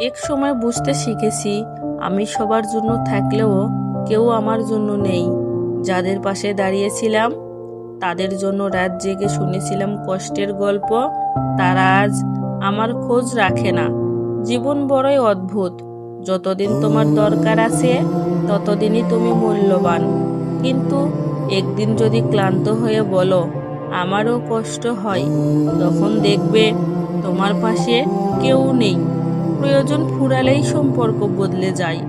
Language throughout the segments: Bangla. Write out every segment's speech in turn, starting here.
এক সময় বুঝতে শিখেছি আমি সবার জন্য থাকলেও কেউ আমার জন্য নেই। যাদের পাশে দাঁড়িয়েছিলাম তাদের জন্য রাত জেগে শুনেছিলাম কষ্টের গল্প, তারা আজ আমার খোঁজ রাখে না। জীবন বড়ই অদ্ভুত। যতদিন তোমার দরকার আছে ততদিনই তুমি মূল্যবান। কিন্তু একদিন যদি ক্লান্ত হয়ে বলো আমারও কষ্ট হয়, তখন দেখবে তোমার পাশে কেউ নেই। প্রয়োজন ফুরালেই সম্পর্ক বদলে যায়,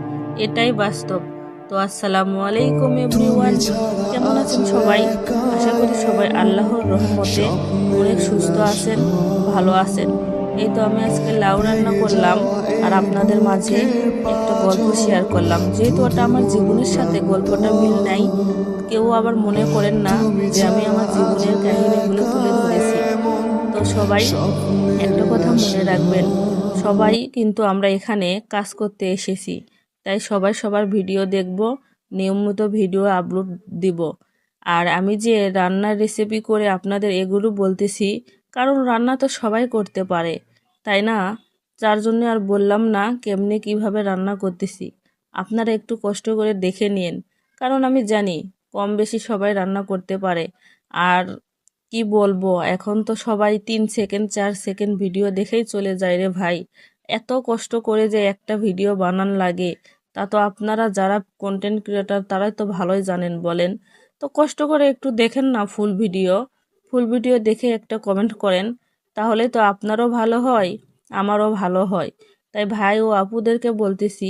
এটাই বাস্তব। তো আসসালামু আলাইকুম এভরিওয়ান, কেমন আছেন সবাই? আশা করি সবাই আল্লাহর রহমতে অনেক সুস্থ আছেন, ভালো আছেন। এই তো আমি আজকে লাউ রান্না করলাম আর আপনাদের মাঝে একটা গল্প শেয়ার করলাম। যেহেতু ওটা আমার জীবনের সাথে গল্পটা মিল নাই, কেউ আবার মনে করেন না যে আমি আমার জীবনের কাহিনীগুলো তুলে ধরেছি। তো সবাই একটা কথা মনে রাখবেন, সবাই কিন্তু আমরা এখানে কাজ করতে এসেছি, তাই সবাই সবার ভিডিও দেখব, নিয়মিত ভিডিও আপলোড দিব। আর আমি যে রান্নার রেসিপি করে আপনাদের এগুলো বলতেছি, কারণ রান্না তো সবাই করতে পারে, তাই না? যার জন্য আর বললাম না কেমনে কিভাবে রান্না করতেছি, আপনারা একটু কষ্ট করে দেখে নিন। কারণ আমি জানি কম বেশি সবাই রান্না করতে পারে। আর কি বলবো, এখন তো সবাই 3 সেকেন্ড 4 সেকেন্ড ভিডিও দেখেই চলে যায় রে ভাই। এত কষ্ট করে যে একটা ভিডিও বানান লাগে, তা তো আপনারা যারা কন্টেন্ট ক্রিয়েটার তারাই তো ভালোই জানেন, বলেন। তো কষ্ট করে একটু দেখেন না ফুল ভিডিও, ফুল ভিডিও দেখে একটা কমেন্ট করেন, তাহলে তো আপনারও ভালো হয়, আমারও ভালো হয়। তাই ভাই ও আপুদেরকে বলতেছি,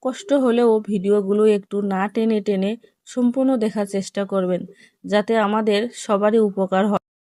কষ্ট হলেও ভিডিওগুলো একটু না টেনে টেনে সম্পূর্ণ দেখার চেষ্টা করবেন, যাতে আমাদের সবারই উপকার হয়।